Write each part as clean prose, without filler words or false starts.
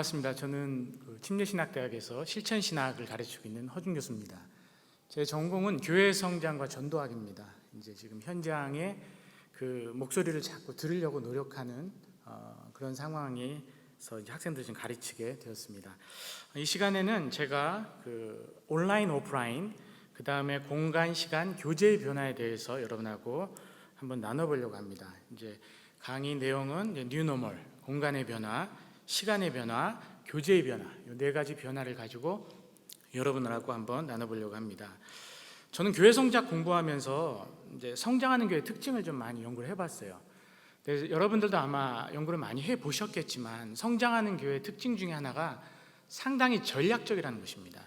반갑습니다. 저는 침례신학대학에서 실천신학을 가르치고 있는 허준 교수입니다. 제 전공은 교회 성장과 전도학입니다. 이제 지금 현장에 그 목소리를 자꾸 들으려고 노력하는 그런 상황에서 이제 학생들 좀 가르치게 되었습니다. 이 시간에는 제가 온라인, 오프라인, 그 다음에 공간, 시간, 교제의 변화에 대해서 여러분하고 한번 나눠보려고 합니다. 이제 강의 내용은 뉴 노멀, 공간의 변화, 시간의 변화, 교제의 변화, 이 네 가지 변화를 가지고 여러분하고 한번 나눠보려고 합니다. 저는 교회 성장 공부하면서 이제 성장하는 교회 특징을 좀 많이 연구를 해봤어요. 여러분들도 아마 연구를 많이 해보셨겠지만 성장하는 교회의 특징 중에 하나가 상당히 전략적이라는 것입니다.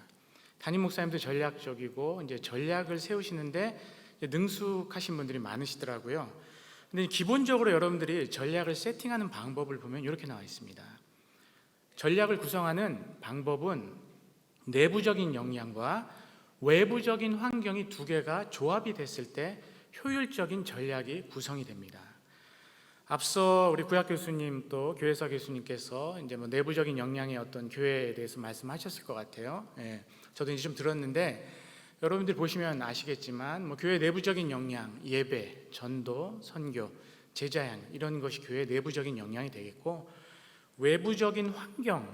담임 목사님도 전략적이고 이제 전략을 세우시는데 능숙하신 분들이 많으시더라고요. 근데 기본적으로 여러분들이 전략을 세팅하는 방법을 보면 이렇게 나와 있습니다. 전략을 구성하는 방법은 내부적인 역량과 외부적인 환경이 두 개가 조합이 됐을 때 효율적인 전략이 구성이 됩니다. 앞서 우리 구약 교수님 또 교회사 교수님께서 이제 내부적인 역량의 어떤 교회에 대해서 말씀하셨을 것 같아요. 저도 이제 좀 들었는데 여러분들 보시면 아시겠지만 교회 내부적인 역량, 예배, 전도, 선교, 제자양 이런 것이 교회 내부적인 역량이 되겠고, 외부적인 환경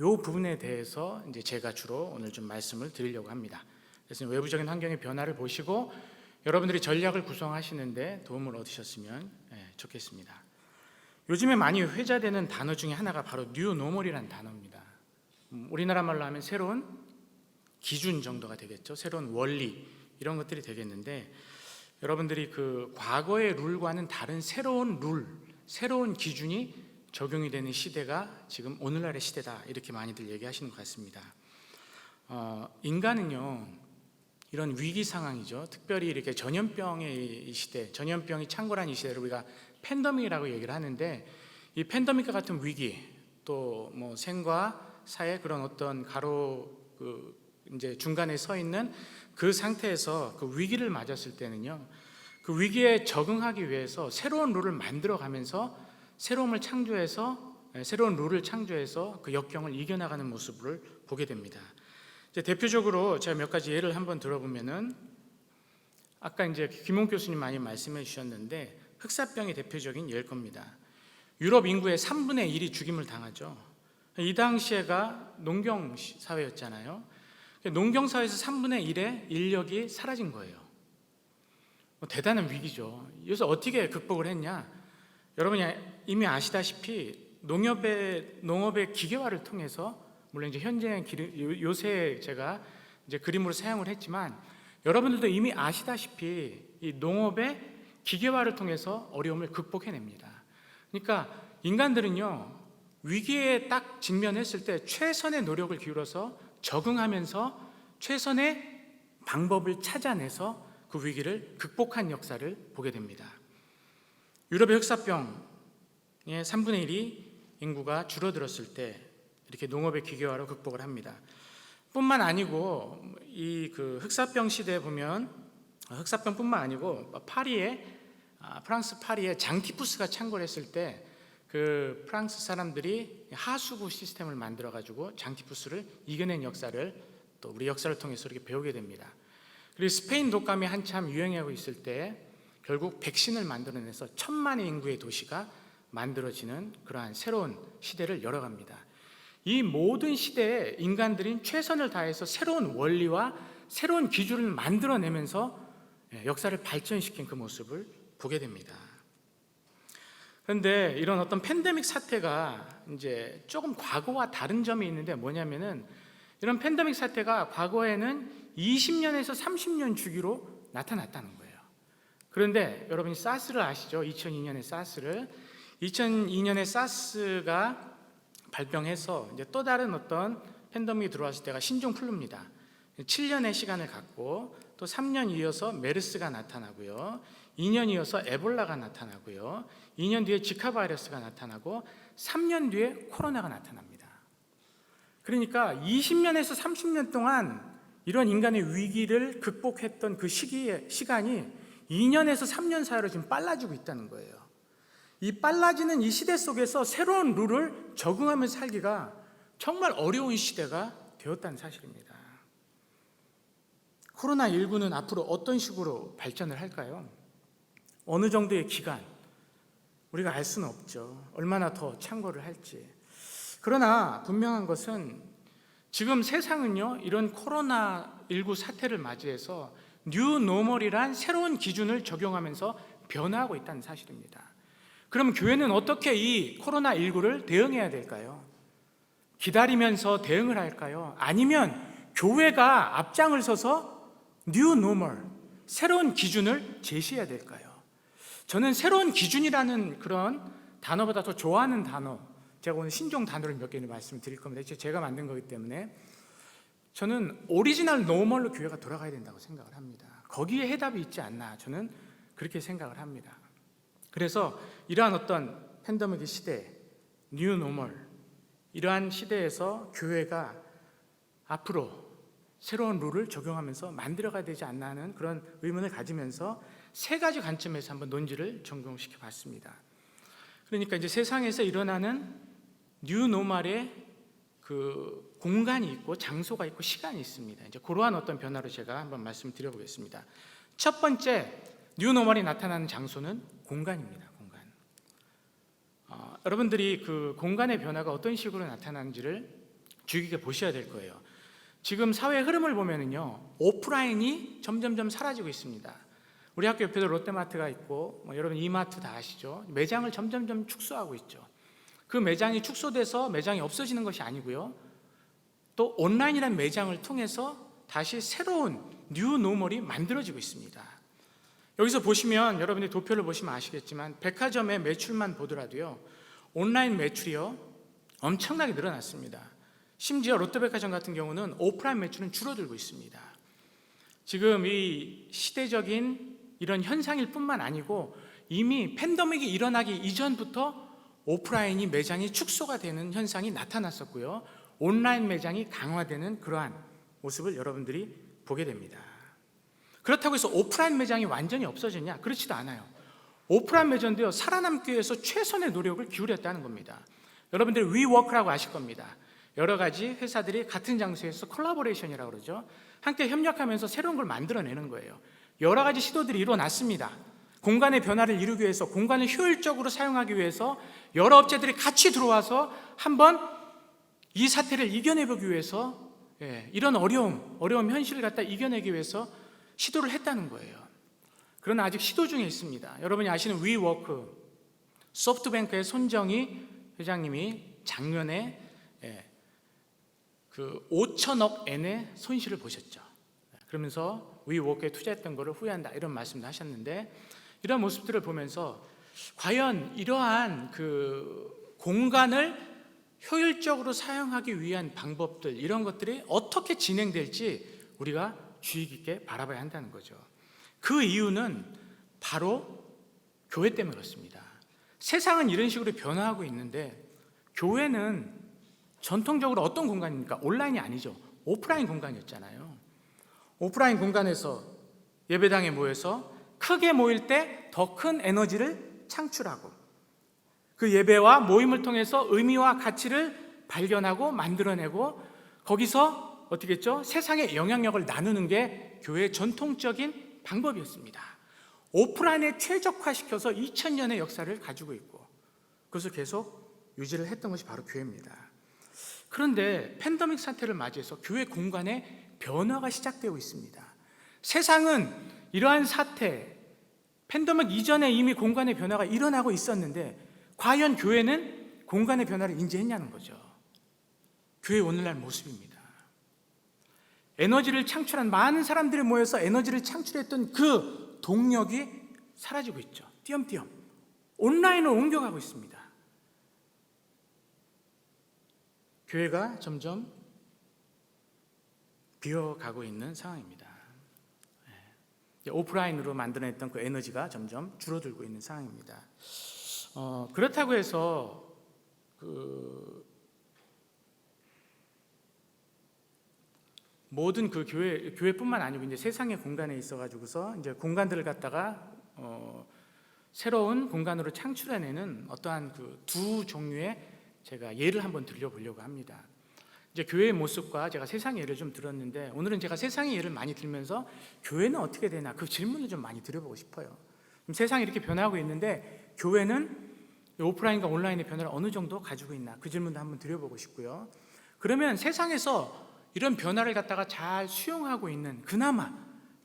이 부분에 대해서 이제 제가 주로 오늘 좀 말씀을 드리려고 합니다. 그래서 외부적인 환경의 변화를 보시고 여러분들이 전략을 구성하시는데 도움을 얻으셨으면 좋겠습니다. 요즘에 많이 회자되는 단어 중에 하나가 바로 뉴 노멀이라는 단어입니다. 우리나라 말로 하면 새로운 기준 정도가 되겠죠. 새로운 원리 이런 것들이 되겠는데, 여러분들이 그 과거의 룰과는 다른 새로운 룰, 새로운 기준이 적용이 되는 시대가 지금 오늘날의 시대다, 이렇게 많이들 얘기하시는 것 같습니다. 인간은요 이런 위기 상황이죠. 특별히 이렇게 전염병의 이 시대, 전염병이 창궐한 이 시대를 우리가 팬데믹이라고 얘기를 하는데, 이 팬데믹과 같은 위기, 또 생과 사의 그런 어떤 이제 중간에 서 있는 그 상태에서 그 위기를 맞았을 때는요, 그 위기에 적응하기 위해서 새로운 룰을 만들어가면서 새로운 룰을 창조해서 그 역경을 이겨나가는 모습을 보게 됩니다. 이제 대표적으로 제가 몇 가지 예를 한번 들어보면은, 아까 이제 김홍 교수님 많이 말씀해 주셨는데 흑사병이 대표적인 예일 겁니다. 유럽 인구의 3분의 1이 죽임을 당하죠. 이 당시에가 농경 사회였잖아요. 농경 사회에서 3분의 1의 인력이 사라진 거예요. 대단한 위기죠. 이것을 어떻게 극복을 했냐? 여러분이 이미 아시다시피 농업의 기계화를 통해서, 물론 이제 요새 제가 이제 그림으로 사용을 했지만 여러분들도 이미 아시다시피 이 농업의 기계화를 통해서 어려움을 극복해냅니다. 그러니까 인간들은요 위기에 딱 직면했을 때 최선의 노력을 기울여서 적응하면서 최선의 방법을 찾아내서 그 위기를 극복한 역사를 보게 됩니다. 유럽의 흑사병의 3분의 1이 인구가 줄어들었을 때 이렇게 농업의 기계화로 극복을 합니다. 뿐만 아니고 이 흑사병 시대에 보면 흑사병뿐만 아니고 프랑스 파리에 장티푸스가 창궐했을 때 그 프랑스 사람들이 하수구 시스템을 만들어 가지고 장티푸스를 이겨낸 역사를 또 우리 역사를 통해서 이렇게 배우게 됩니다. 그리고 스페인 독감이 한참 유행하고 있을 때 결국 백신을 만들어내서 1000만의 인구의 도시가 만들어지는 그러한 새로운 시대를 열어갑니다. 이 모든 시대에 인간들이 최선을 다해서 새로운 원리와 새로운 기준을 만들어내면서 역사를 발전시킨 그 모습을 보게 됩니다. 그런데 이런 어떤 팬데믹 사태가 이제 조금 과거와 다른 점이 있는데, 뭐냐면은 이런 팬데믹 사태가 과거에는 20년에서 30년 주기로 나타났다는 거예요. 그런데 여러분이 사스를 아시죠? 2002년에 사스가 발병해서 이제 또 다른 어떤 팬데믹이 들어왔을 때가 신종플루입니다. 7년의 시간을 갖고 또 3년 이어서 메르스가 나타나고요, 2년 이어서 에볼라가 나타나고요, 2년 뒤에 지카 바이러스가 나타나고 3년 뒤에 코로나가 나타납니다. 그러니까 20년에서 30년 동안 이런 인간의 위기를 극복했던 그 시간이 2년에서 3년 사이로 지금 빨라지고 있다는 거예요. 이 빨라지는 이 시대 속에서 새로운 룰을 적응하면서 살기가 정말 어려운 시대가 되었다는 사실입니다. 코로나19는 앞으로 어떤 식으로 발전을 할까요? 어느 정도의 기간, 우리가 알 수는 없죠. 얼마나 더 창궐을 할지. 그러나 분명한 것은 지금 세상은요, 이런 코로나19 사태를 맞이해서 뉴 노멀이란 새로운 기준을 적용하면서 변화하고 있다는 사실입니다. 그럼 교회는 어떻게 이 코로나19를 대응해야 될까요? 기다리면서 대응을 할까요? 아니면 교회가 앞장을 서서 뉴 노멀, 새로운 기준을 제시해야 될까요? 저는 새로운 기준이라는 그런 단어보다 더 좋아하는 단어, 제가 오늘 신종 단어를 몇 개를 말씀드릴 겁니다. 제가 만든 거기 때문에 저는 오리지널 노멀로 교회가 돌아가야 된다고 생각을 합니다. 거기에 해답이 있지 않나, 저는 그렇게 생각을 합니다. 그래서 이러한 어떤 팬데믹의 시대, 뉴 노멀, 이러한 시대에서 교회가 앞으로 새로운 룰을 적용하면서 만들어가야 되지 않나 하는 그런 의문을 가지면서 세 가지 관점에서 한번 논지를 적용시켜 봤습니다. 그러니까 이제 세상에서 일어나는 뉴 노멀의 그 공간이 있고 장소가 있고 시간이 있습니다. 이제 그러한 어떤 변화를 제가 한번 말씀드려 보겠습니다. 첫 번째, 뉴 노멀이 나타나는 장소는 공간입니다. 공간. 여러분들이 그 공간의 변화가 어떤 식으로 나타나는지를 주의 깊게 보셔야 될 거예요. 지금 사회 흐름을 보면은요, 오프라인이 점점점 사라지고 있습니다. 우리 학교 옆에도 롯데마트가 있고, 여러분 이마트 다 아시죠? 매장을 점점점 축소하고 있죠. 그 매장이 축소돼서 매장이 없어지는 것이 아니고요, 또 온라인이라는 매장을 통해서 다시 새로운 뉴 노멀이 만들어지고 있습니다. 여기서 보시면, 여러분이 도표를 보시면 아시겠지만 백화점의 매출만 보더라도요, 온라인 매출이요 엄청나게 늘어났습니다. 심지어 롯데백화점 같은 경우는 오프라인 매출은 줄어들고 있습니다. 지금 이 시대적인 이런 현상일 뿐만 아니고 이미 팬데믹이 일어나기 이전부터 오프라인이 매장이 축소가 되는 현상이 나타났었고요, 온라인 매장이 강화되는 그러한 모습을 여러분들이 보게 됩니다. 그렇다고 해서 오프라인 매장이 완전히 없어졌냐? 그렇지도 않아요. 오프라인 매장도요, 살아남기 위해서 최선의 노력을 기울였다는 겁니다. 여러분들이 위워크라고 아실 겁니다. 여러 가지 회사들이 같은 장소에서 콜라보레이션이라고 그러죠. 함께 협력하면서 새로운 걸 만들어내는 거예요. 여러 가지 시도들이 일어났습니다. 공간의 변화를 이루기 위해서, 공간을 효율적으로 사용하기 위해서 여러 업체들이 같이 들어와서 한번 이 사태를 이겨내보기 위해서, 이런 어려움 현실을 갖다 이겨내기 위해서 시도를 했다는 거예요. 그러나 아직 시도 중에 있습니다. 여러분이 아시는 위워크, 소프트뱅크의 손정희 회장님이 작년에 그 5천억 엔의 손실을 보셨죠. 그러면서 위워크에 투자했던 것을 후회한다, 이런 말씀도 하셨는데, 이런 모습들을 보면서 과연 이러한 그 공간을 효율적으로 사용하기 위한 방법들, 이런 것들이 어떻게 진행될지 우리가 주의 깊게 바라봐야 한다는 거죠. 그 이유는 바로 교회 때문에 그렇습니다. 세상은 이런 식으로 변화하고 있는데 교회는 전통적으로 어떤 공간입니까? 온라인이 아니죠. 오프라인 공간이었잖아요. 오프라인 공간에서 예배당에 모여서 크게 모일 때 더 큰 에너지를 창출하고, 그 예배와 모임을 통해서 의미와 가치를 발견하고 만들어내고, 거기서 어떻게 했죠? 세상에 영향력을 나누는 게 교회의 전통적인 방법이었습니다. 오프라인에 최적화시켜서 2000년의 역사를 가지고 있고, 그것을 계속 유지를 했던 것이 바로 교회입니다. 그런데 팬데믹 사태를 맞이해서 교회 공간에 변화가 시작되고 있습니다. 세상은 이러한 사태, 팬데믹 이전에 이미 공간의 변화가 일어나고 있었는데 과연 교회는 공간의 변화를 인지했냐는 거죠. 교회의 오늘날 모습입니다. 에너지를 창출한, 많은 사람들이 모여서 에너지를 창출했던 그 동력이 사라지고 있죠. 띄엄띄엄 온라인으로 옮겨가고 있습니다. 교회가 점점 비어가고 있는 상황입니다. 오프라인으로 만들어냈던 그 에너지가 점점 줄어들고 있는 상황입니다. 그렇다고 해서 모든 그 교회뿐만 아니고 이제 세상의 공간에 있어가지고서 이제 공간들을 갖다가 새로운 공간으로 창출해내는 어떠한 그 두 종류의 제가 예를 한번 들려보려고 합니다. 이제 교회의 모습과 제가 세상의 예를 좀 들었는데, 오늘은 제가 세상의 예를 많이 들면서 교회는 어떻게 되나 그 질문을 좀 많이 드려보고 싶어요. 세상이 이렇게 변하고 있는데 교회는 오프라인과 온라인의 변화를 어느 정도 가지고 있나, 그 질문도 한번 드려보고 싶고요. 그러면 세상에서 이런 변화를 갖다가 잘 수용하고 있는, 그나마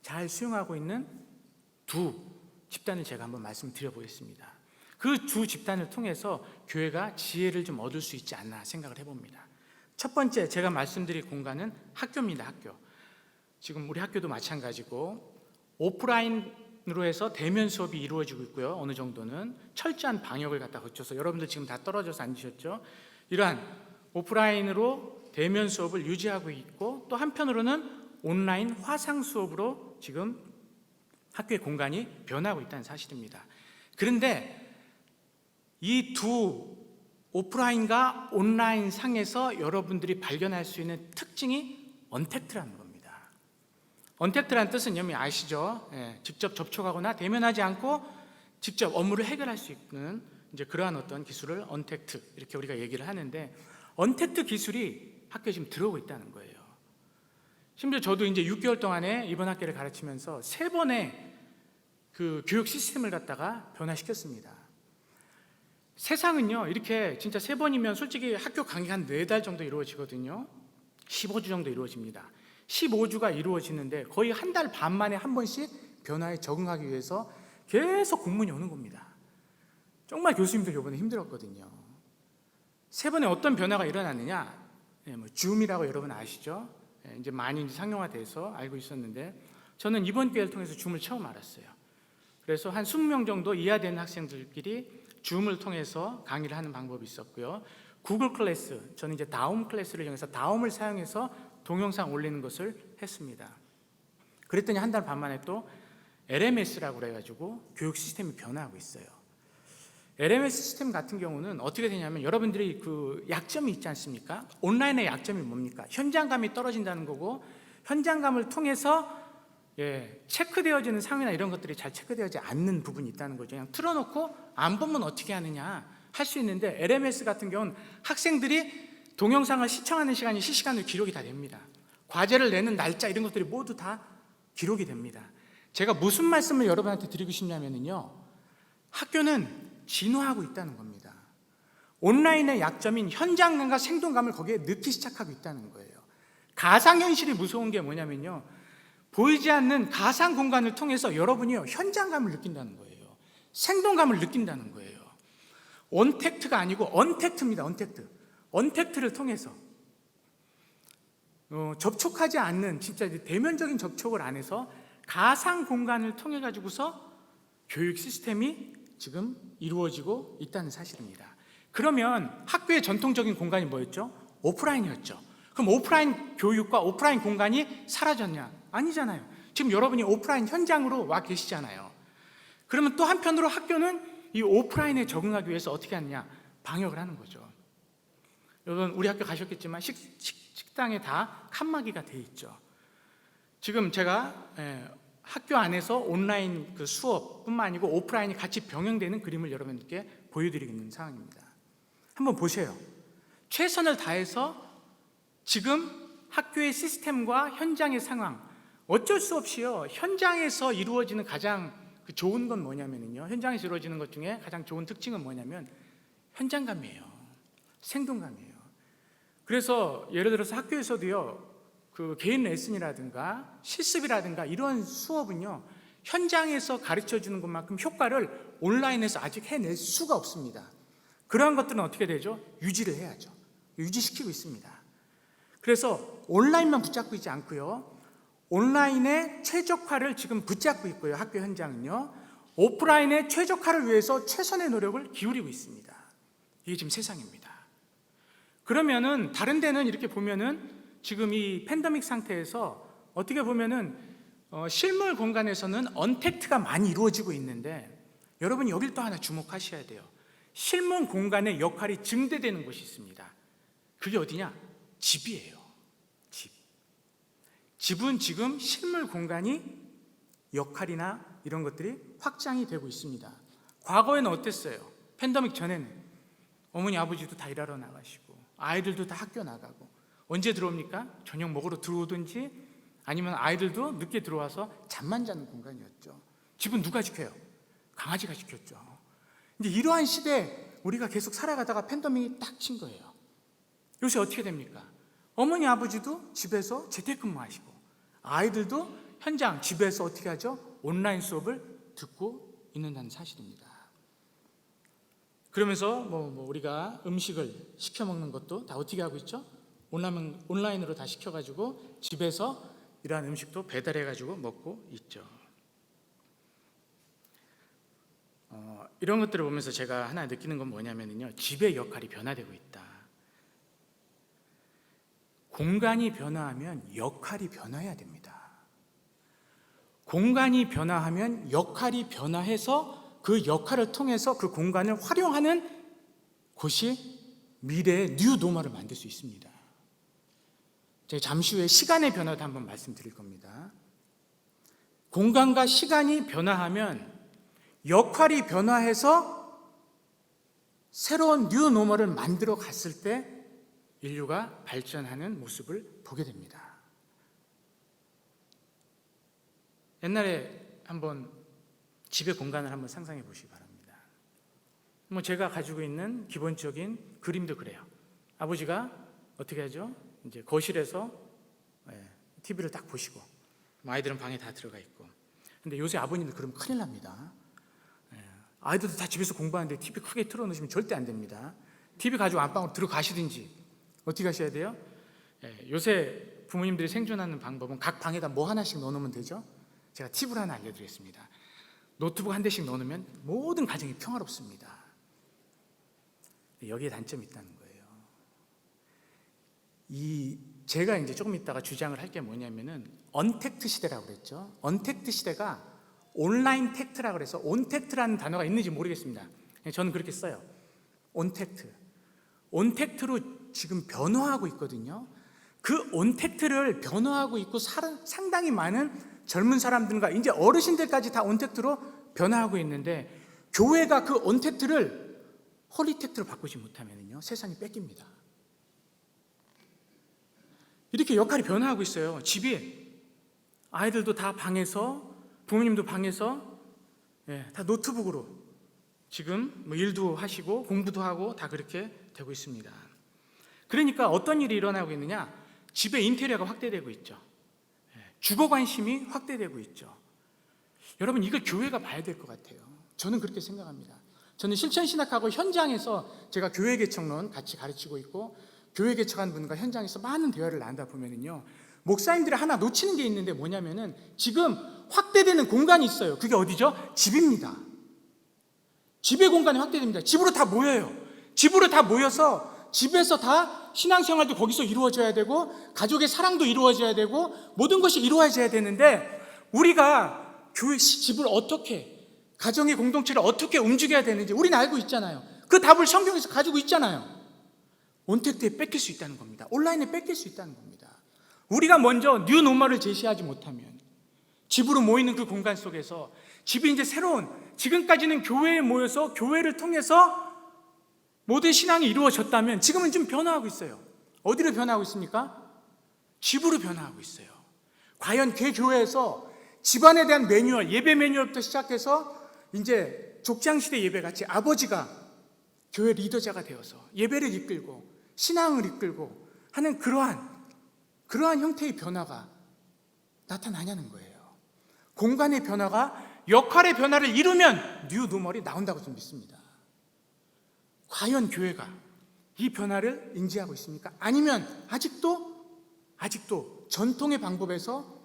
잘 수용하고 있는 두 집단을 제가 한번 말씀드려보겠습니다. 그 두 집단을 통해서 교회가 지혜를 좀 얻을 수 있지 않나 생각을 해봅니다. 첫 번째 제가 말씀드릴 공간은 학교입니다. 학교. 지금 우리 학교도 마찬가지고 오프라인으로 해서 대면 수업이 이루어지고 있고요. 어느 정도는 철저한 방역을 갖다 거쳐서, 여러분들 지금 다 떨어져서 앉으셨죠? 이러한 오프라인으로 대면 수업을 유지하고 있고, 또 한편으로는 온라인 화상 수업으로 지금 학교의 공간이 변하고 있다는 사실입니다. 그런데 이 두 오프라인과 온라인 상에서 여러분들이 발견할 수 있는 특징이 언택트라는 겁니다. 언택트라는 뜻은 여러분이 아시죠? 직접 접촉하거나 대면하지 않고 직접 업무를 해결할 수 있는 이제 그러한 어떤 기술을 언택트, 이렇게 우리가 얘기를 하는데, 언택트 기술이 학교에 지금 들어오고 있다는 거예요. 심지어 저도 이제 6개월 동안에 이번 학기를 가르치면서 3번의 그 교육 시스템을 갖다가 변화시켰습니다. 세상은요, 이렇게 진짜 3번이면 솔직히 학교 강의가 한 4달 정도 이루어지거든요. 15주 정도 이루어집니다. 15주가 이루어지는데 거의 한 달 반 만에 한 번씩 변화에 적응하기 위해서 계속 공문이 오는 겁니다. 정말 교수님들 이번에 힘들었거든요. 3번에 어떤 변화가 일어났느냐? 줌이라고 여러분 아시죠? 이제 많이 이제 상용화돼서 알고 있었는데, 저는 이번 기회를 통해서 줌을 처음 알았어요. 그래서 한 20명 정도 이하 되는 학생들끼리 줌을 통해서 강의를 하는 방법이 있었고요. 구글 클래스, 저는 이제 다움 클래스를 이용해서 다움을 사용해서 동영상 올리는 것을 했습니다. 그랬더니 한 달 반 만에 또 LMS라고 그래가지고 교육 시스템이 변화하고 있어요. LMS 시스템 같은 경우는 어떻게 되냐면, 여러분들이 그 약점이 있지 않습니까? 온라인의 약점이 뭡니까? 현장감이 떨어진다는 거고, 현장감을 통해서 체크되어지는 상위나 이런 것들이 잘 체크되어지지 않는 부분이 있다는 거죠. 그냥 틀어놓고 안 보면 어떻게 하느냐 할 수 있는데, LMS 같은 경우는 학생들이 동영상을 시청하는 시간이 실시간으로 기록이 다 됩니다. 과제를 내는 날짜 이런 것들이 모두 다 기록이 됩니다. 제가 무슨 말씀을 여러분한테 드리고 싶냐면요, 학교는 진화하고 있다는 겁니다. 온라인의 약점인 현장감과 생동감을 거기에 넣기 시작하고 있다는 거예요. 가상현실이 무서운 게 뭐냐면요, 보이지 않는 가상 공간을 통해서 여러분이요 현장감을 느낀다는 거예요. 생동감을 느낀다는 거예요. 언택트가 아니고 언택트입니다. 언택트를 통해서 접촉하지 않는, 진짜 대면적인 접촉을 안 해서 가상 공간을 통해 가지고서 교육 시스템이 지금 이루어지고 있다는 사실입니다. 그러면 학교의 전통적인 공간이 뭐였죠? 오프라인이었죠. 그럼 오프라인 교육과 오프라인 공간이 사라졌냐? 아니잖아요. 지금 여러분이 오프라인 현장으로 와 계시잖아요. 그러면 또 한편으로 학교는 이 오프라인에 적응하기 위해서 어떻게 하느냐? 방역을 하는 거죠. 여러분 우리 학교 가셨겠지만 식당에 다 칸막이가 돼 있죠. 지금 제가 학교 안에서 온라인 그 수업뿐만 아니고 오프라인이 같이 병행되는 그림을 여러분께 보여드리고 있는 상황입니다. 한번 보세요. 최선을 다해서 지금 학교의 시스템과 현장의 상황, 어쩔 수 없이요 현장에서 이루어지는 가장 좋은 건 뭐냐면요, 현장에서 이루어지는 것 중에 가장 좋은 특징은 뭐냐면 현장감이에요. 생동감이에요. 그래서 예를 들어서 학교에서도요 그 개인 레슨이라든가 실습이라든가 이런 수업은요 현장에서 가르쳐주는 것만큼 효과를 온라인에서 아직 해낼 수가 없습니다. 그러한 것들은 어떻게 되죠? 유지를 해야죠. 유지시키고 있습니다. 그래서 온라인만 붙잡고 있지 않고요, 온라인의 최적화를 지금 붙잡고 있고요, 학교 현장은요 오프라인의 최적화를 위해서 최선의 노력을 기울이고 있습니다. 이게 지금 세상입니다. 그러면은 다른 데는 이렇게 보면은 지금 이 팬데믹 상태에서 어떻게 보면은 실물 공간에서는 언택트가 많이 이루어지고 있는데, 여러분이 여길 또 하나 주목하셔야 돼요. 실물 공간의 역할이 증대되는 곳이 있습니다. 그게 어디냐? 집이에요. 집은 지금 실물 공간이 역할이나 이런 것들이 확장이 되고 있습니다. 과거에는 어땠어요? 팬데믹 전에는 어머니 아버지도 다 일하러 나가시고 아이들도 다 학교 나가고 언제 들어옵니까? 저녁 먹으러 들어오든지 아니면 아이들도 늦게 들어와서 잠만 자는 공간이었죠. 집은 누가 지켜요? 강아지가 지켰죠. 근데 이러한 시대에 우리가 계속 살아가다가 팬데믹이 딱 친 거예요. 요새 어떻게 됩니까? 어머니 아버지도 집에서 재택근무하시고 아이들도 현장 집에서 어떻게 하죠? 온라인 수업을 듣고 있는다는 사실입니다. 그러면서 우리가 음식을 시켜 먹는 것도 다 어떻게 하고 있죠? 온라인으로 다 시켜가지고 집에서 이러한 음식도 배달해가지고 먹고 있죠. 이런 것들을 보면서 제가 하나 느끼는 건 뭐냐면요, 집의 역할이 변화되고 있다. 공간이 변화하면 역할이 변화해야 됩니다. 공간이 변화하면 역할이 변화해서 그 역할을 통해서 그 공간을 활용하는 곳이 미래의 뉴 노멀을 만들 수 있습니다. 제가 잠시 후에 시간의 변화도 한번 말씀드릴 겁니다. 공간과 시간이 변화하면 역할이 변화해서 새로운 뉴 노멀을 만들어 갔을 때 인류가 발전하는 모습을 보게 됩니다. 옛날에 한번 집의 공간을 한번 상상해 보시기 바랍니다. 제가 가지고 있는 기본적인 그림도 그래요. 아버지가 어떻게 하죠? 이제 거실에서 TV를 딱 보시고 아이들은 방에 다 들어가 있고. 근데 요새 아버님들 그러면 큰일 납니다. 아이들도 다 집에서 공부하는데 TV 크게 틀어놓으시면 절대 안 됩니다. TV 가지고 안방으로 들어가시든지 어떻게 하셔야 돼요? 요새 부모님들이 생존하는 방법은 각 방에다 뭐 하나씩 넣어놓으면 되죠? 제가 팁을 하나 알려드리겠습니다. 노트북 한 대씩 넣어놓으면 모든 가정이 평화롭습니다. 여기에 단점이 있다는 거예요. 제가 이제 조금 있다가 주장을 할 게 뭐냐면은 언택트 시대라고 그랬죠. 언택트 시대가 온라인 택트라고 그래서 온택트라는 단어가 있는지 모르겠습니다. 저는 그렇게 써요. 온택트로 지금 변화하고 있거든요. 그 온택트를 변화하고 있고 상당히 많은 젊은 사람들과 이제 어르신들까지 다 온택트로 변화하고 있는데, 교회가 그 온택트를 홀리택트로 바꾸지 못하면요 세상이 뺏깁니다. 이렇게 역할이 변화하고 있어요. 집이 아이들도 다 방에서, 부모님도 방에서 다 노트북으로 지금 일도 하시고 공부도 하고 다 그렇게 되고 있습니다. 그러니까 어떤 일이 일어나고 있느냐? 집의 인테리어가 확대되고 있죠. 주거 관심이 확대되고 있죠. 여러분, 이걸 교회가 봐야 될 것 같아요. 저는 그렇게 생각합니다. 저는 실천신학하고 현장에서 제가 교회 개척론 같이 가르치고 있고, 교회 개척한 분과 현장에서 많은 대화를 나누다 보면은요, 목사님들이 하나 놓치는 게 있는데 뭐냐면은 지금 확대되는 공간이 있어요. 그게 어디죠? 집입니다. 집의 공간이 확대됩니다. 집으로 다 모여요. 집으로 다 모여서 집에서 다 신앙생활도 거기서 이루어져야 되고, 가족의 사랑도 이루어져야 되고, 모든 것이 이루어져야 되는데, 우리가 교회 집을 어떻게, 가정의 공동체를 어떻게 움직여야 되는지 우리는 알고 있잖아요. 그 답을 성경에서 가지고 있잖아요. 온택트에 뺏길 수 있다는 겁니다. 온라인에 뺏길 수 있다는 겁니다. 우리가 먼저 뉴 노멀을 제시하지 못하면 집으로 모이는 그 공간 속에서 집이 이제 새로운, 지금까지는 교회에 모여서 교회를 통해서 모든 신앙이 이루어졌다면 지금은 좀 변화하고 있어요. 어디로 변화하고 있습니까? 집으로 변화하고 있어요. 과연 교회에서 집안에 대한 매뉴얼, 예배 매뉴얼부터 시작해서 이제 족장시대 예배같이 아버지가 교회 리더자가 되어서 예배를 이끌고 신앙을 이끌고 하는 그러한 형태의 변화가 나타나냐는 거예요. 공간의 변화가 역할의 변화를 이루면 뉴 노멀이 나온다고 좀 믿습니다. 과연 교회가 이 변화를 인지하고 있습니까? 아니면 아직도 전통의 방법에서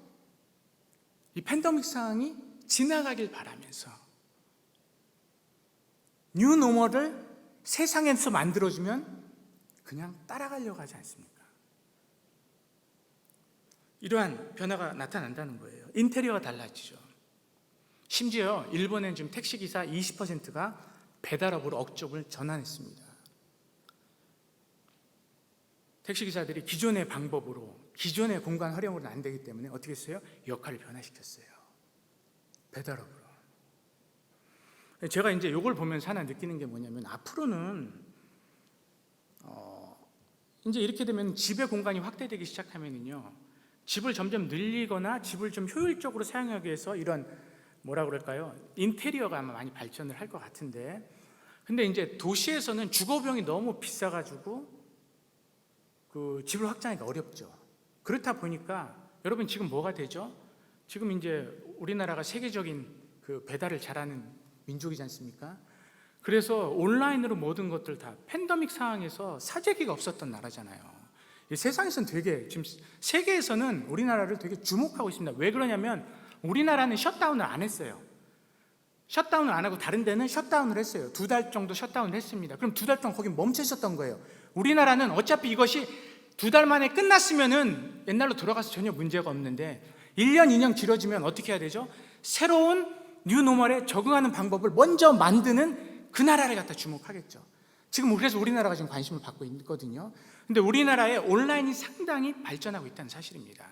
이 팬데믹 상황이 지나가길 바라면서 뉴 노멀을 세상에서 만들어주면 그냥 따라가려고 하지 않습니까? 이러한 변화가 나타난다는 거예요. 인테리어가 달라지죠. 심지어 일본엔 지금 택시기사 20%가 배달업으로 업종을 전환했습니다. 택시기사들이 기존의 방법으로, 기존의 공간 활용으로는 안 되기 때문에 어떻게 했어요? 역할을 변화시켰어요. 배달업으로. 제가 이제 이걸 보면서 하나 느끼는 게 뭐냐면, 앞으로는 이제 이렇게 되면 집의 공간이 확대되기 시작하면은요, 집을 점점 늘리거나 집을 좀 효율적으로 사용하기 위해서 이런 뭐라 그럴까요? 인테리어가 아마 많이 발전을 할 것 같은데, 근데 이제 도시에서는 주거비용이 너무 비싸가지고 그 집을 확장하기가 어렵죠. 그렇다 보니까 여러분 지금 뭐가 되죠? 지금 이제 우리나라가 세계적인 그 배달을 잘하는 민족이지 않습니까? 그래서 온라인으로 모든 것들 다 팬데믹 상황에서 사재기가 없었던 나라잖아요. 이 세상에서는 되게 지금 세계에서는 우리나라를 되게 주목하고 있습니다. 왜 그러냐면 우리나라는 셧다운을 안 했어요. 셧다운을 안 하고 다른 데는 셧다운을 했어요. 2달 정도 셧다운을 했습니다. 그럼 2달 동안 거기 멈춰 있었던 거예요. 우리나라는 어차피 이것이 2달 만에 끝났으면은 옛날로 돌아가서 전혀 문제가 없는데 1년, 2년 길어지면 어떻게 해야 되죠? 새로운 뉴노멀에 적응하는 방법을 먼저 만드는 그 나라를 갖다 주목하겠죠. 지금 그래서 우리나라가 지금 관심을 받고 있거든요. 근데 우리나라의 온라인이 상당히 발전하고 있다는 사실입니다.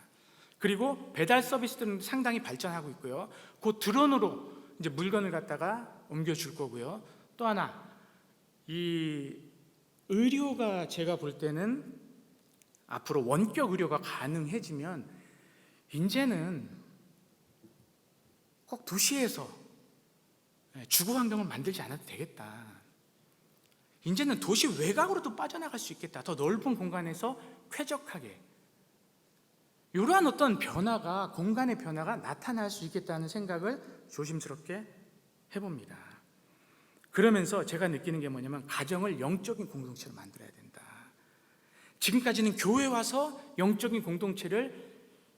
그리고 배달 서비스들은 상당히 발전하고 있고요. 곧 드론으로 이제 물건을 갖다가 옮겨줄 거고요. 또 하나, 이 의료가 제가 볼 때는 앞으로 원격 의료가 가능해지면 이제는 꼭 도시에서 주거 환경을 만들지 않아도 되겠다. 이제는 도시 외곽으로도 빠져나갈 수 있겠다. 더 넓은 공간에서 쾌적하게. 이러한 어떤 변화가, 공간의 변화가 나타날 수 있겠다는 생각을 조심스럽게 해봅니다. 그러면서 제가 느끼는 게 뭐냐면 가정을 영적인 공동체로 만들어야 된다. 지금까지는 교회 와서 영적인 공동체를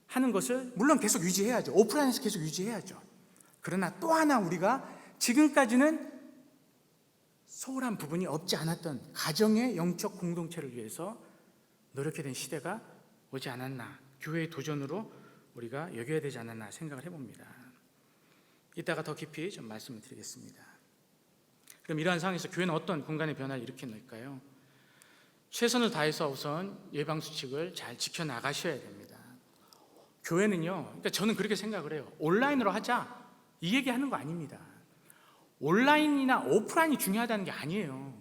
하는 것을 물론 계속 유지해야죠. 오프라인에서 계속 유지해야죠. 그러나 또 하나 우리가 지금까지는 소홀한 부분이 없지 않았던 가정의 영적 공동체를 위해서 노력해야 된 시대가 오지 않았나, 교회의 도전으로 우리가 여겨야 되지 않았나 생각을 해봅니다. 이따가 더 깊이 좀 말씀을 드리겠습니다. 그럼 이러한 상황에서 교회는 어떤 공간의 변화를 일으켜낼까요? 최선을 다해서 우선 예방수칙을 잘 지켜나가셔야 됩니다. 교회는요, 그러니까 저는 그렇게 생각을 해요. 온라인으로 하자, 이 얘기하는 거 아닙니다. 온라인이나 오프라인이 중요하다는 게 아니에요.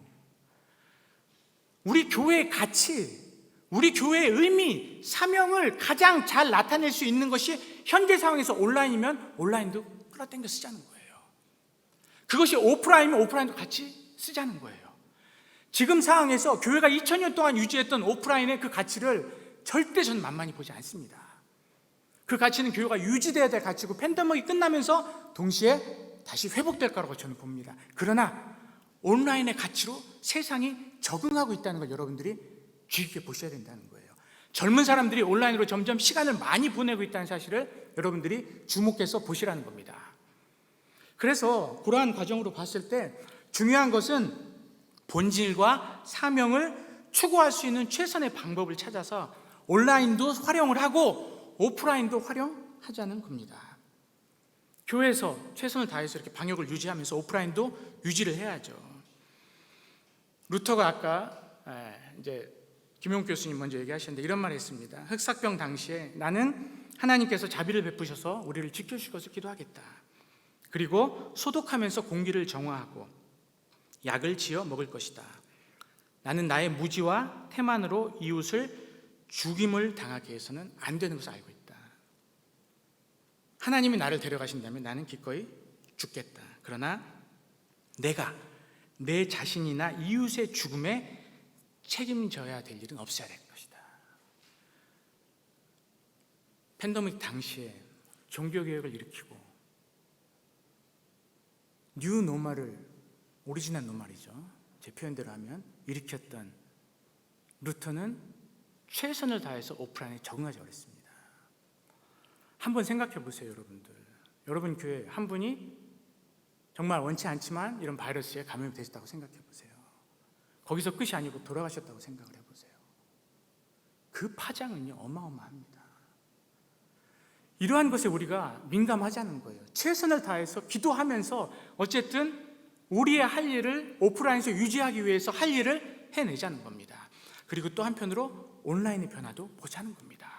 우리 교회의 가치, 우리 교회의 의미, 사명을 가장 잘 나타낼 수 있는 것이 현재 상황에서 온라인이면 온라인도 끌어당겨 쓰자는 거예요. 그것이 오프라인이면 오프라인도 같이 쓰자는 거예요. 지금 상황에서 교회가 2000년 동안 유지했던 오프라인의 그 가치를 절대 저는 만만히 보지 않습니다. 그 가치는 교회가 유지돼야 될 가치고 팬데믹이 끝나면서 동시에 다시 회복될 거라고 저는 봅니다. 그러나 온라인의 가치로 세상이 적응하고 있다는 걸 여러분들이 주의 깊게 보셔야 된다는 거예요. 젊은 사람들이 온라인으로 점점 시간을 많이 보내고 있다는 사실을 여러분들이 주목해서 보시라는 겁니다. 그래서 그러한 과정으로 봤을 때 중요한 것은 본질과 사명을 추구할 수 있는 최선의 방법을 찾아서 온라인도 활용을 하고 오프라인도 활용하자는 겁니다. 교회에서 최선을 다해서 이렇게 방역을 유지하면서 오프라인도 유지를 해야죠. 루터가 아까 이제 김용 교수님 먼저 얘기하셨는데 이런 말을 했습니다. 흑사병 당시에 나는 하나님께서 자비를 베푸셔서 우리를 지켜주실 것을 기도하겠다. 그리고 소독하면서 공기를 정화하고 약을 지어 먹을 것이다. 나는 나의 무지와 태만으로 이웃을 죽임을 당하게 해서는 안 되는 것을 알고 있다. 하나님이 나를 데려가신다면 나는 기꺼이 죽겠다. 그러나 내가 내 자신이나 이웃의 죽음에 책임져야 될 일은 없어야 될 것이다. 팬데믹 당시에 종교개혁을 일으키고 뉴 노멀을, 오리지널 노멀이죠, 제 표현대로 하면, 일으켰던 루터는 최선을 다해서 오프라인에 적응하지 않았습니다. 한번 생각해 보세요, 여러분들. 여러분 교회 한 분이 정말 원치 않지만 이런 바이러스에 감염이 되셨다고 생각해 보세요. 거기서 끝이 아니고 돌아가셨다고 생각을 해보세요. 그 파장은요 어마어마합니다. 이러한 것에 우리가 민감하자는 거예요. 최선을 다해서 기도하면서 어쨌든 우리의 할 일을 오프라인에서 유지하기 위해서 할 일을 해내자는 겁니다. 그리고 또 한편으로 온라인의 변화도 보자는 겁니다.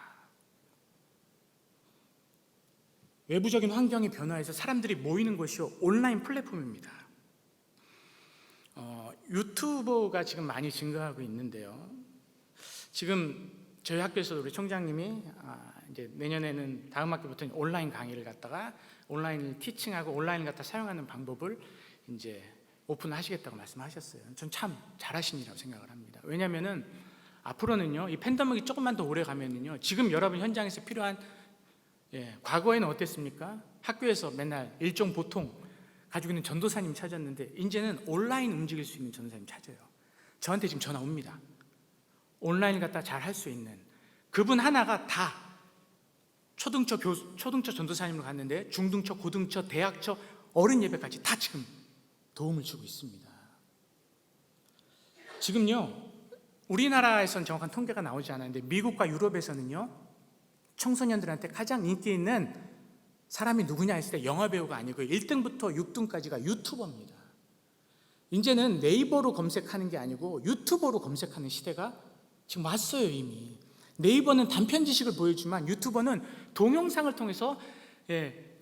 외부적인 환경의 변화에서 사람들이 모이는 것이 온라인 플랫폼입니다. 유튜버가 지금 많이 증가하고 있는데요. 지금 저희 학교에서도 우리 총장님이 이제 내년에는 다음 학기부터는 온라인 강의를 갖다가 온라인을 티칭하고 온라인을 갖다 사용하는 방법을 이제 오픈하시겠다고 말씀하셨어요. 전 참 잘하신이라고 생각을 합니다. 왜냐하면은 앞으로는요, 이 팬데믹이 조금만 더 오래 가면은요, 지금 여러분 현장에서 필요한 과거에는 어땠습니까? 학교에서 맨날 일종 보통 가지고 있는 전도사님 찾았는데 이제는 온라인 움직일 수 있는 전도사님 찾아요. 저한테 지금 전화 옵니다. 온라인을 갖다 잘 할 수 있는 그분 하나가 다 초등처 전도사님으로 갔는데 중등처, 고등처, 대학처, 어른 예배까지 다 지금 도움을 주고 있습니다. 지금요, 우리나라에서는 정확한 통계가 나오지 않았는데 미국과 유럽에서는요, 청소년들한테 가장 인기 있는 사람이 누구냐 했을 때 영화배우가 아니고 1등부터 6등까지가 유튜버입니다. 이제는 네이버로 검색하는 게 아니고 유튜버로 검색하는 시대가 지금 왔어요. 이미 네이버는 단편 지식을 보여주지만 유튜버는 동영상을 통해서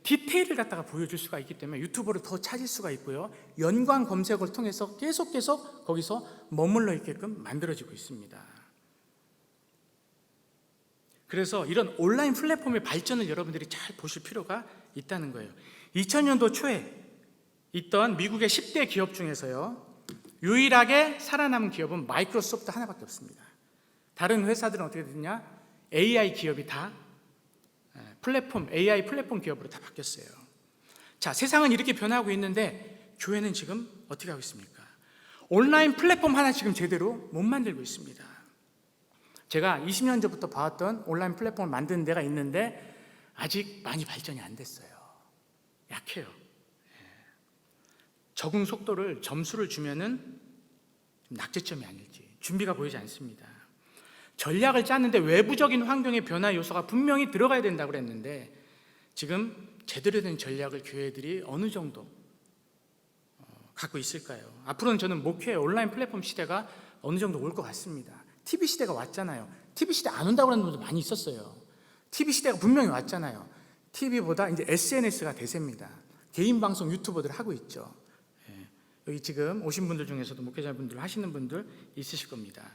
디테일을 갖다가 보여줄 수가 있기 때문에 유튜버를 더 찾을 수가 있고요, 연관 검색을 통해서 계속 거기서 머물러 있게끔 만들어지고 있습니다. 그래서 이런 온라인 플랫폼의 발전을 여러분들이 잘 보실 필요가 있다는 거예요. 2000년도 초에 있던 미국의 10대 기업 중에서요, 유일하게 살아남은 기업은 마이크로소프트 하나밖에 없습니다. 다른 회사들은 어떻게 됐냐? AI 기업이 다 AI 플랫폼 기업으로 다 바뀌었어요. 자, 세상은 이렇게 변하고 있는데 교회는 지금 어떻게 하고 있습니까? 온라인 플랫폼 하나 지금 제대로 못 만들고 있습니다. 제가 20년 전부터 봐왔던 온라인 플랫폼을 만드는 데가 있는데 아직 많이 발전이 안 됐어요. 약해요. 적응 속도를 점수를 주면은 낙제점이 아닐지 준비가 보이지 않습니다. 전략을 짰는데 외부적인 환경의 변화 요소가 분명히 들어가야 된다고 그랬는데 지금 제대로 된 전략을 교회들이 어느 정도 갖고 있을까요? 앞으로는 저는 목회 온라인 플랫폼 시대가 어느 정도 올 것 같습니다. TV 시대가 왔잖아요. TV 시대 안 온다고 하는 분도 많이 있었어요. TV 시대가 분명히 왔잖아요. TV보다 이제 SNS가 대세입니다. 개인 방송 유튜버들 하고 있죠. 여기 지금 오신 분들 중에서도 목회자분들 하시는 분들 있으실 겁니다.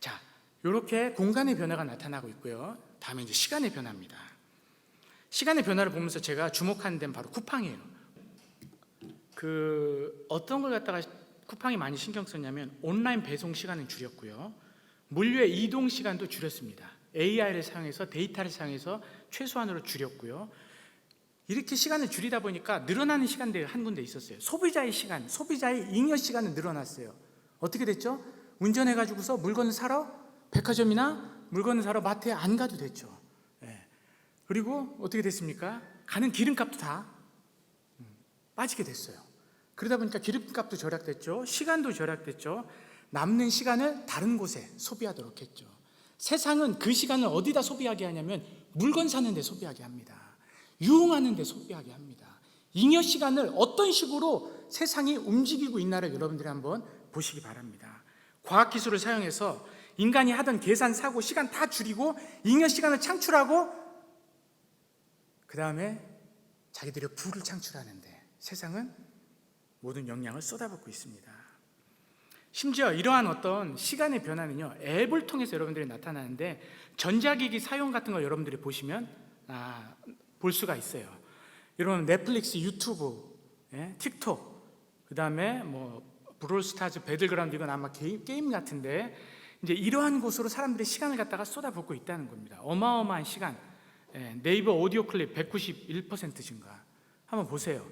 자, 이렇게 공간의 변화가 나타나고 있고요. 다음에 이제 시간의 변화입니다. 시간의 변화를 보면서 제가 주목하는 데는 바로 쿠팡이에요. 어떤 걸 갖다가 쿠팡이 많이 신경 썼냐면 온라인 배송 시간은 줄였고요, 물류의 이동 시간도 줄였습니다. AI를 사용해서 데이터를 사용해서 최소한으로 줄였고요. 이렇게 시간을 줄이다 보니까 늘어나는 시간들이 한 군데 있었어요. 소비자의 시간, 소비자의 잉여 시간은 늘어났어요. 어떻게 됐죠? 운전해가지고서 물건을 사러 백화점이나 물건을 사러 마트에 안 가도 됐죠. 그리고 어떻게 됐습니까? 가는 기름값도 다 빠지게 됐어요. 그러다 보니까 기름값도 절약됐죠. 시간도 절약됐죠. 남는 시간을 다른 곳에 소비하도록 했죠. 세상은 그 시간을 어디다 소비하게 하냐면 물건 사는 데 소비하게 합니다. 유흥하는 데 소비하게 합니다. 잉여 시간을 어떤 식으로 세상이 움직이고 있나를 여러분들이 한번 보시기 바랍니다. 과학기술을 사용해서 인간이 하던 계산, 사고, 시간 다 줄이고 잉여 시간을 창출하고 그 다음에 자기들의 부를 창출하는데 세상은 모든 영향을 쏟아붓고 있습니다. 심지어 이러한 어떤 시간의 변화는요, 앱을 통해서 여러분들이 나타나는데 전자기기 사용 같은 거 여러분들이 보시면 볼 수가 있어요. 여러분 넷플릭스, 유튜브, 틱톡, 그 다음에 브롤스타즈, 배틀그라운드, 이건 아마 게임 같은데 이제 이러한 곳으로 사람들이 시간을 갖다가 쏟아붓고 있다는 겁니다. 어마어마한 시간. 네이버 오디오 클립 191% 증가. 한번 보세요.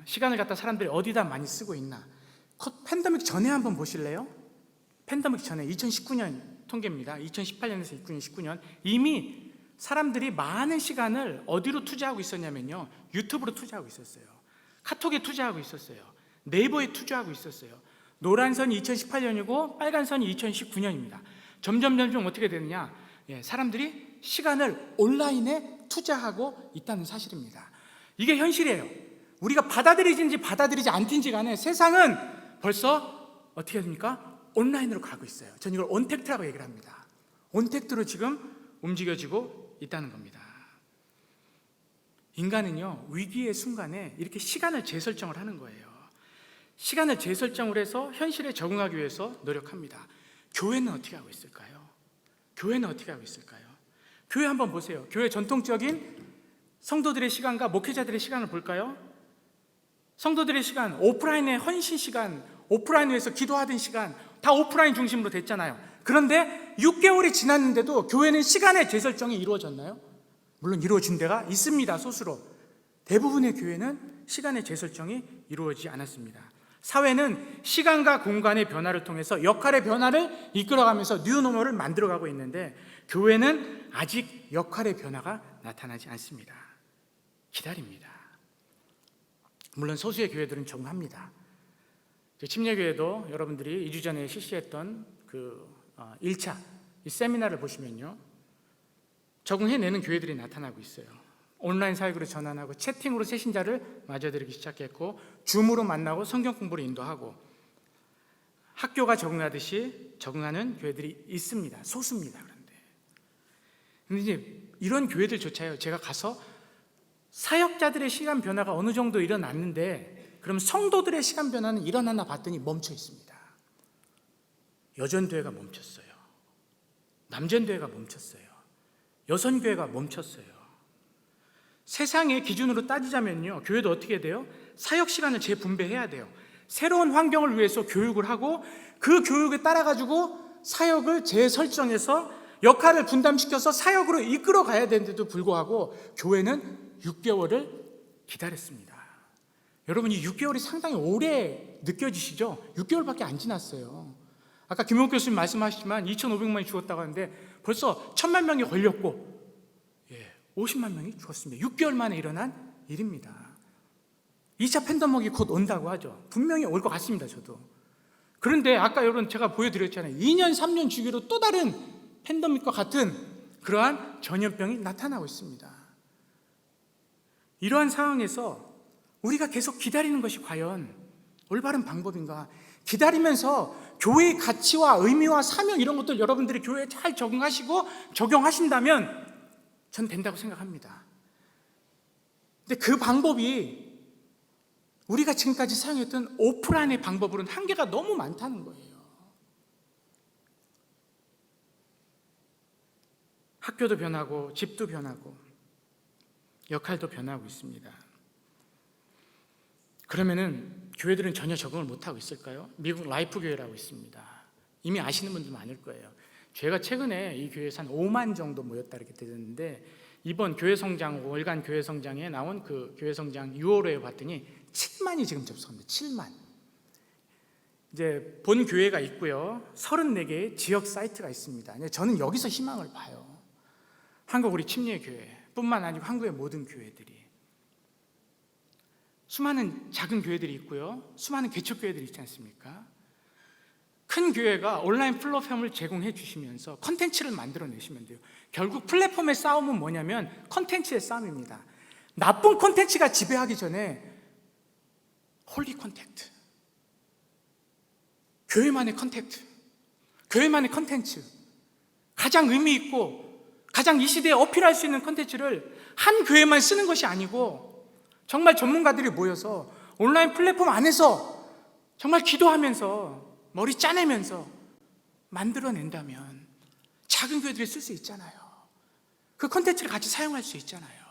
시간을 갖다 사람들이 어디다 많이 쓰고 있나. 팬데믹 전에 한번 보실래요? 팬데믹 전에 2019년 통계입니다. 2018년에서 2019년 이미 사람들이 많은 시간을 어디로 투자하고 있었냐면요, 유튜브로 투자하고 있었어요. 카톡에 투자하고 있었어요. 네이버에 투자하고 있었어요. 노란 선이 2018년이고 빨간 선이 2019년입니다. 점점 어떻게 되느냐? 사람들이 시간을 온라인에 투자하고 있다는 사실입니다. 이게 현실이에요. 우리가 받아들이든지 받아들이지 않든지 간에 세상은 벌써 어떻게 됩니까? 온라인으로 가고 있어요. 저는 이걸 온택트라고 얘기를 합니다. 온택트로 지금 움직여지고 있다는 겁니다. 인간은요, 위기의 순간에 이렇게 시간을 재설정을 하는 거예요. 시간을 재설정을 해서 현실에 적응하기 위해서 노력합니다. 교회는 어떻게 하고 있을까요? 교회는 어떻게 하고 있을까요? 교회 한번 보세요. 교회 전통적인 성도들의 시간과 목회자들의 시간을 볼까요? 성도들의 시간, 오프라인의 헌신 시간, 오프라인에서 기도하던 시간 다 오프라인 중심으로 됐잖아요. 그런데 6개월이 지났는데도 교회는 시간의 재설정이 이루어졌나요? 물론 이루어진 데가 있습니다. 소수로. 대부분의 교회는 시간의 재설정이 이루어지지 않았습니다. 사회는 시간과 공간의 변화를 통해서 역할의 변화를 이끌어가면서 뉴노멀을 만들어가고 있는데 교회는 아직 역할의 변화가 나타나지 않습니다. 기다립니다. 물론 소수의 교회들은 적응합니다. 침례교회도 여러분들이 2주 전에 실시했던 그 1차 이 세미나를 보시면요, 적응해내는 교회들이 나타나고 있어요. 온라인 사역으로 전환하고 채팅으로 새신자를 맞아들이기 시작했고, 줌으로 만나고 성경 공부를 인도하고, 학교가 적응하듯이 적응하는 교회들이 있습니다. 소수입니다. 그런데 이제 이런 교회들조차요, 제가 가서 사역자들의 시간 변화가 어느 정도 일어났는데 그럼 성도들의 시간 변화는 일어났나 봤더니 멈춰 있습니다. 여전교회가 멈췄어요. 남전교회가 멈췄어요. 여선교회가 멈췄어요. 세상의 기준으로 따지자면요, 교회도 어떻게 돼요? 사역 시간을 재분배해야 돼요. 새로운 환경을 위해서 교육을 하고 그 교육에 따라 가지고 사역을 재설정해서 역할을 분담시켜서 사역으로 이끌어 가야 되는데도 불구하고 교회는 6개월을 기다렸습니다. 여러분, 이 6개월이 상당히 오래 느껴지시죠? 6개월밖에 안 지났어요. 아까 김용국 교수님 말씀하셨지만 2,500만이 죽었다고 하는데 벌써 1,000만 명이 걸렸고 50만 명이 죽었습니다. 6개월 만에 일어난 일입니다. 2차 팬데믹이 곧 온다고 하죠. 분명히 올 것 같습니다. 저도. 그런데 아까 여러분 제가 보여드렸잖아요. 2년 3년 주기로 또 다른 팬데믹과 같은 그러한 전염병이 나타나고 있습니다. 이러한 상황에서 우리가 계속 기다리는 것이 과연 올바른 방법인가? 기다리면서 교회의 가치와 의미와 사명 이런 것들 여러분들이 교회에 잘 적응하시고 적용하신다면 전 된다고 생각합니다. 근데 그 방법이 우리가 지금까지 사용했던 오프라인의 방법으로는 한계가 너무 많다는 거예요. 학교도 변하고 집도 변하고 역할도 변하고 있습니다. 그러면은 교회들은 전혀 적응을 못하고 있을까요? 미국 라이프 교회라고 있습니다. 이미 아시는 분들 많을 거예요. 제가 최근에 이 교회에서 한 5만 정도 모였다 이렇게 되는데 이번 교회 성장 월간 교회 성장에 나온 그 교회 성장 6월호에 봤더니 7만이 지금 접속합니다. 7만. 이제 본 교회가 있고요. 34개의 지역 사이트가 있습니다. 저는 여기서 희망을 봐요. 한국 우리 침례교회뿐만 아니고 한국의 모든 교회들이 수많은 작은 교회들이 있고요. 수많은 개척교회들이 있지 않습니까? 큰 교회가 온라인 플랫폼을 제공해 주시면서 컨텐츠를 만들어내시면 돼요. 결국 플랫폼의 싸움은 뭐냐면 컨텐츠의 싸움입니다. 나쁜 컨텐츠가 지배하기 전에 홀리 컨택트, 교회만의 컨택트, 교회만의 컨텐츠, 가장 의미 있고 가장 이 시대에 어필할 수 있는 컨텐츠를 한 교회만 쓰는 것이 아니고 정말 전문가들이 모여서 온라인 플랫폼 안에서 정말 기도하면서 머리 짜내면서 만들어낸다면 작은 교회들이 쓸 수 있잖아요. 그 컨텐츠를 같이 사용할 수 있잖아요.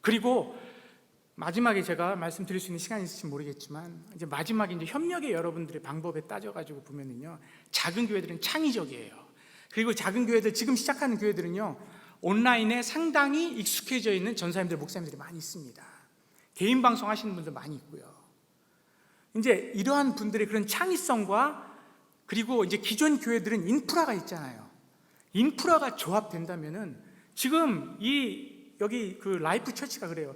그리고 마지막에 제가 말씀드릴 수 있는 시간이 있을지 모르겠지만 이제 마지막에 이제 협력의 여러분들의 방법에 따져가지고 보면은요, 작은 교회들은 창의적이에요. 그리고 작은 교회들, 지금 시작하는 교회들은요, 온라인에 상당히 익숙해져 있는 전사님들, 목사님들이 많이 있습니다. 개인 방송 하시는 분들 많이 있고요. 이제 이러한 분들의 그런 창의성과 그리고 이제 기존 교회들은 인프라가 있잖아요. 인프라가 조합된다면은 지금 여기 그 라이프 처치가 그래요.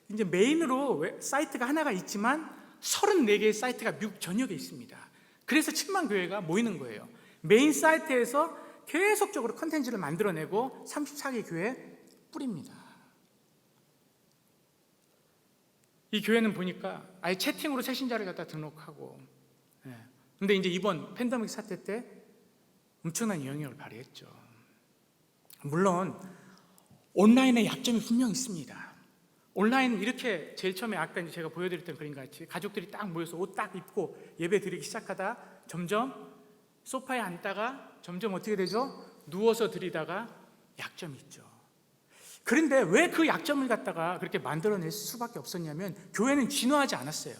이제 메인으로 사이트가 하나가 있지만 34개의 사이트가 미국 전역에 있습니다. 그래서 7만 교회가 모이는 거예요. 메인 사이트에서 계속적으로 컨텐츠를 만들어내고 34개 교회에 뿌립니다. 이 교회는 보니까 아예 채팅으로 새신자를 갖다 등록하고, 근데 이제 이번 팬데믹 사태 때 엄청난 영향을 발휘했죠. 물론 온라인의 약점이 분명 있습니다. 온라인 이렇게 제일 처음에 아까 이제 제가 보여드렸던 그림 같이 가족들이 딱 모여서 옷 딱 입고 예배 드리기 시작하다 점점 소파에 앉다가 점점 어떻게 되죠? 누워서 드리다가 약점이 있죠. 그런데 왜 그 약점을 갖다가 그렇게 만들어낼 수밖에 없었냐면 교회는 진화하지 않았어요.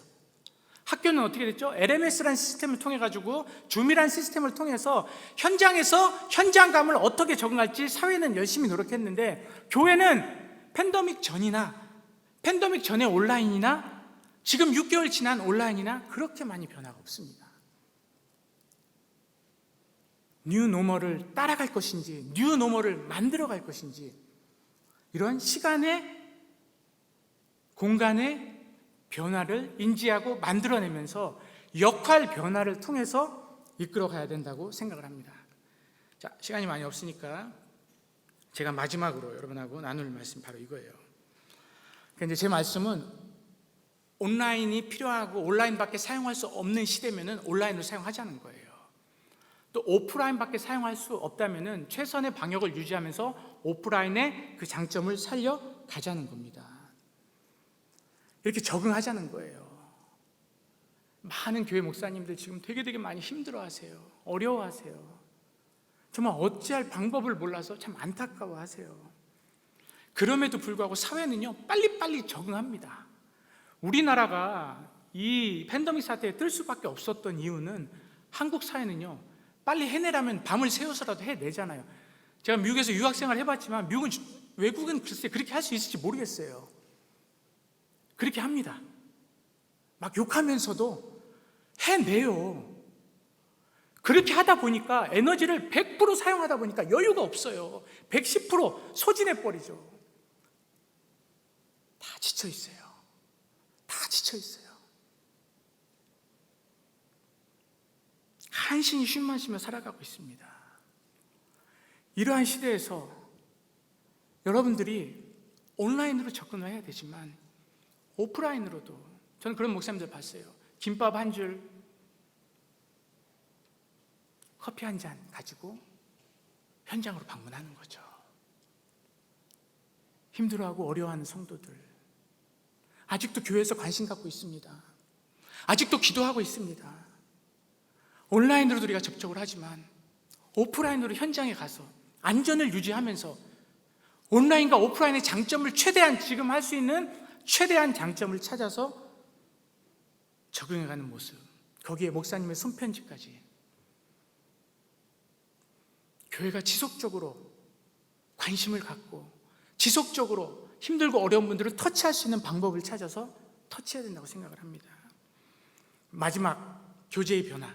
학교는 어떻게 됐죠? LMS라는 시스템을 통해 가지고 줌이라는 시스템을 통해서 현장에서 현장감을 어떻게 적응할지 사회는 열심히 노력했는데 교회는 팬데믹 전이나 팬데믹 전에 온라인이나 지금 6개월 지난 온라인이나 그렇게 많이 변화가 없습니다. 뉴 노멀을 따라갈 것인지 뉴 노멀을 만들어갈 것인지 이런 시간의 공간의 변화를 인지하고 만들어내면서 역할 변화를 통해서 이끌어가야 된다고 생각을 합니다. 자, 시간이 많이 없으니까 제가 마지막으로 여러분하고 나눌 말씀 바로 이거예요. 그런데 제 말씀은 온라인이 필요하고 온라인밖에 사용할 수 없는 시대면은 온라인으로 사용하자는 거예요. 또 오프라인밖에 사용할 수 없다면은 최선의 방역을 유지하면서 오프라인의 그 장점을 살려가자는 겁니다. 이렇게 적응하자는 거예요. 많은 교회 목사님들 지금 되게 많이 힘들어하세요. 어려워하세요. 정말 어찌할 방법을 몰라서 참 안타까워하세요. 그럼에도 불구하고 사회는요 빨리빨리 적응합니다. 우리나라가 이 팬데믹 사태에 뜰 수밖에 없었던 이유는 한국 사회는요 빨리 해내라면 밤을 새워서라도 해내잖아요. 제가 미국에서 유학생활 해봤지만 미국은 외국은 글쎄 그렇게 할 수 있을지 모르겠어요. 그렇게 합니다. 막 욕하면서도 해내요. 그렇게 하다 보니까 에너지를 100% 사용하다 보니까 여유가 없어요. 110% 소진해버리죠. 다 지쳐 있어요. 다 지쳐 있어요. 간신히 쉼만 쉬며 살아가고 있습니다. 이러한 시대에서 여러분들이 온라인으로 접근을 해야 되지만 오프라인으로도 저는 그런 목사님들 봤어요. 김밥 한 줄, 커피 한 잔 가지고 현장으로 방문하는 거죠. 힘들어하고 어려워하는 성도들 아직도 교회에서 관심 갖고 있습니다. 아직도 기도하고 있습니다. 온라인으로도 우리가 접촉을 하지만 오프라인으로 현장에 가서 안전을 유지하면서 온라인과 오프라인의 장점을 최대한 지금 할 수 있는 최대한 장점을 찾아서 적응해가는 모습, 거기에 목사님의 손편지까지 교회가 지속적으로 관심을 갖고 지속적으로 힘들고 어려운 분들을 터치할 수 있는 방법을 찾아서 터치해야 된다고 생각을 합니다. 마지막 교제의 변화,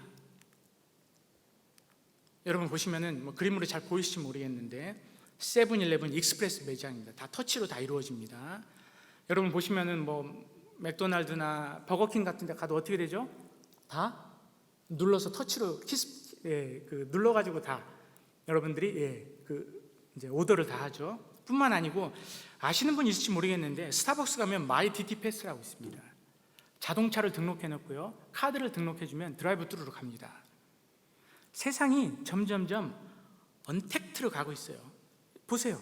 여러분 보시면은 뭐 그림으로 잘 보이실지 모르겠는데 세븐일레븐 익스프레스 매장입니다. 다 터치로 다 이루어집니다. 여러분 보시면은 뭐 맥도날드나 버거킹 같은 데 가도 어떻게 되죠? 다 눌러서 터치로 눌러가지고 다 여러분들이 이제 오더를 다 하죠. 뿐만 아니고 아시는 분 있을지 모르겠는데 스타벅스 가면 마이 DT 패스라고 있습니다. 자동차를 등록해 놓고요, 카드를 등록해 주면 드라이브 뚜루로 갑니다. 세상이 점점점 언택트로 가고 있어요. 보세요.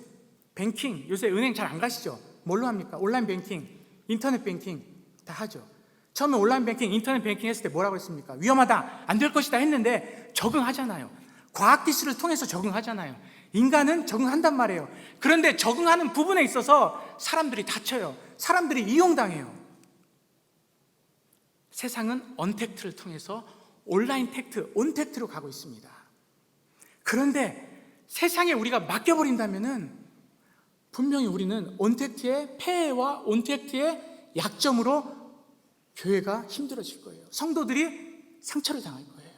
뱅킹, 요새 은행 잘 안 가시죠? 뭘로 합니까? 온라인 뱅킹, 인터넷 뱅킹 다 하죠. 처음에 온라인 뱅킹, 인터넷 뱅킹 했을 때 뭐라고 했습니까? 위험하다, 안 될 것이다 했는데 적응하잖아요. 과학기술을 통해서 적응하잖아요. 인간은 적응한단 말이에요. 그런데 적응하는 부분에 있어서 사람들이 다쳐요. 사람들이 이용당해요. 세상은 언택트를 통해서 온라인 택트, 온택트로 가고 있습니다. 그런데 세상에 우리가 맡겨버린다면은 분명히 우리는 온택트의 폐해와 온택트의 약점으로 교회가 힘들어질 거예요. 성도들이 상처를 당할 거예요.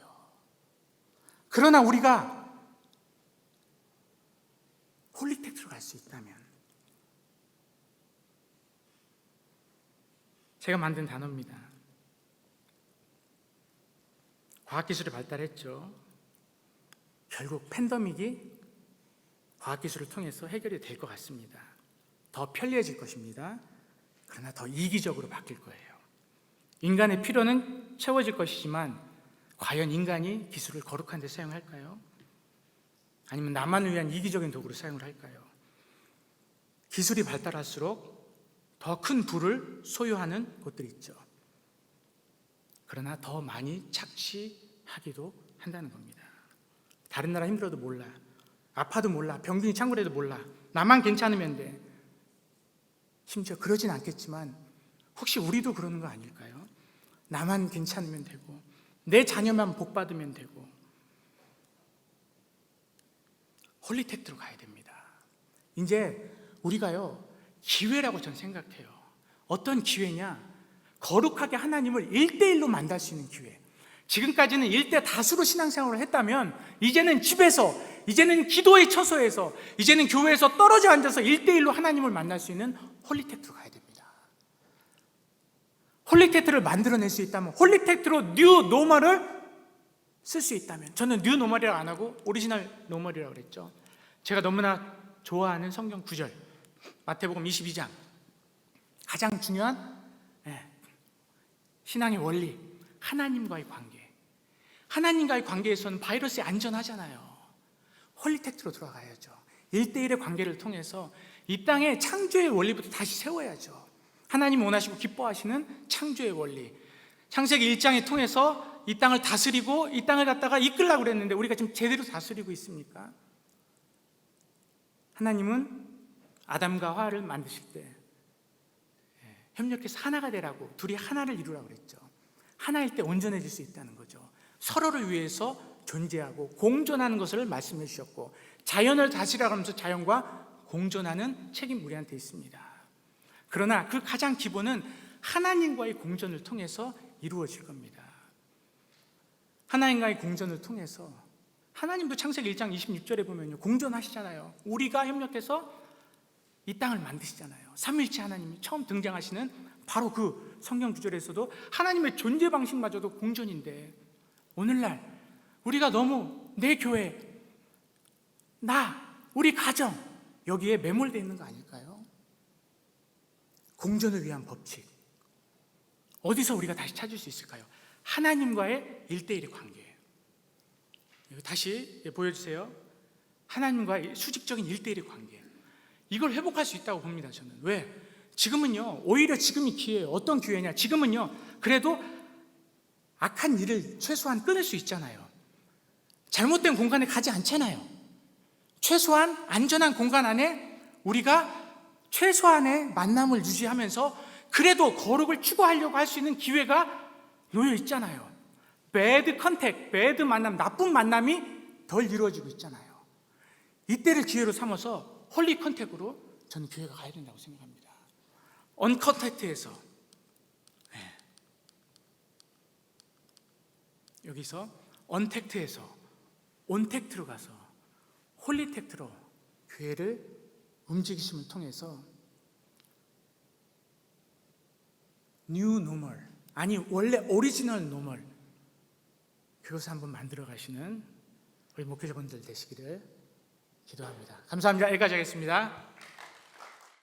그러나 우리가 홀리택트로 갈 수 있다면, 제가 만든 단어입니다. 과학기술이 발달했죠. 결국 팬데믹이 과학기술을 통해서 해결이 될 것 같습니다. 더 편리해질 것입니다. 그러나 더 이기적으로 바뀔 거예요. 인간의 필요는 채워질 것이지만 과연 인간이 기술을 거룩한 데 사용할까요? 아니면 나만을 위한 이기적인 도구로 사용을 할까요? 기술이 발달할수록 더 큰 부를 소유하는 곳들이 있죠. 그러나 더 많이 착취하기도 한다는 겁니다. 다른 나라 힘들어도 몰라, 아파도 몰라, 병균이 창궐해도 몰라, 나만 괜찮으면 돼. 심지어 그러진 않겠지만 혹시 우리도 그러는 거 아닐까요? 나만 괜찮으면 되고, 내 자녀만 복 받으면 되고. 홀리택트로 가야 됩니다. 이제 우리가요, 기회라고 저는 생각해요. 어떤 기회냐? 거룩하게 하나님을 1대1로 만날 수 있는 기회. 지금까지는 1대 다수로 신앙생활을 했다면 이제는 집에서, 이제는 기도의 처소에서, 이제는 교회에서 떨어져 앉아서 1대1로 하나님을 만날 수 있는 홀리택트로 가야 됩니다. 홀리택트를 만들어낼 수 있다면, 홀리택트로 뉴 노멀을 쓸 수 있다면, 저는 뉴 노멀이라고 안 하고 오리지널 노멀이라고 그랬죠. 제가 너무나 좋아하는 성경 구절, 마태복음 22장, 가장 중요한 신앙의 원리, 하나님과의 관계. 하나님과의 관계에서는 바이러스에 안전하잖아요. 홀리택트로 들어가야죠. 1대1의 관계를 통해서 이 땅의 창조의 원리부터 다시 세워야죠. 하나님 원하시고 기뻐하시는 창조의 원리. 창세기 1장을 통해서 이 땅을 다스리고 이 땅을 갖다가 이끌려고 그랬는데 우리가 지금 제대로 다스리고 있습니까? 하나님은 아담과 하와를 만드실 때 협력해서 하나가 되라고, 둘이 하나를 이루라고 그랬죠. 하나일 때 온전해질 수 있다는 거죠. 서로를 위해서 존재하고 공존하는 것을 말씀해 주셨고, 자연을 다스리라고 하면서 자연과 공존하는 책임 우리한테 있습니다. 그러나 그 가장 기본은 하나님과의 공존을 통해서 이루어질 겁니다. 하나님과의 공존을 통해서, 하나님도 창세기 1장 26절에 보면요, 공존하시잖아요. 우리가 협력해서 이 땅을 만드시잖아요. 삼위일체 하나님이 처음 등장하시는 바로 그 성경 구절에서도 하나님의 존재 방식마저도 공존인데, 오늘날 우리가 너무 내 교회, 나, 우리 가정 여기에 매몰되어 있는 거 아닐까요? 공존을 위한 법칙, 어디서 우리가 다시 찾을 수 있을까요? 하나님과의 1대1의 관계. 다시 보여주세요. 하나님과의 수직적인 1대1의 관계, 이걸 회복할 수 있다고 봅니다. 저는. 왜? 지금은요, 오히려 지금이 기회예요. 어떤 기회냐? 지금은요, 그래도 악한 일을 최소한 끊을 수 있잖아요. 잘못된 공간에 가지 않잖아요. 최소한 안전한 공간 안에 우리가 최소한의 만남을 유지하면서 그래도 거룩을 추구하려고 할 수 있는 기회가 놓여 있잖아요. 배드 컨택, 배드 만남, 나쁜 만남이 덜 이루어지고 있잖아요. 이때를 기회로 삼아서 홀리 컨택으로 저는 교회가 가야 된다고 생각합니다. 언컨택트에서, 여기서 언택트에서 온택트로 가서 홀리택트로 교회를 움직이심을 통해서 뉴 노멀, 아니 원래 오리지널 노멀, 그것을 한번 만들어 가시는 우리 목회자분들 되시기를 기도합니다. 감사합니다. 여기까지 하겠습니다.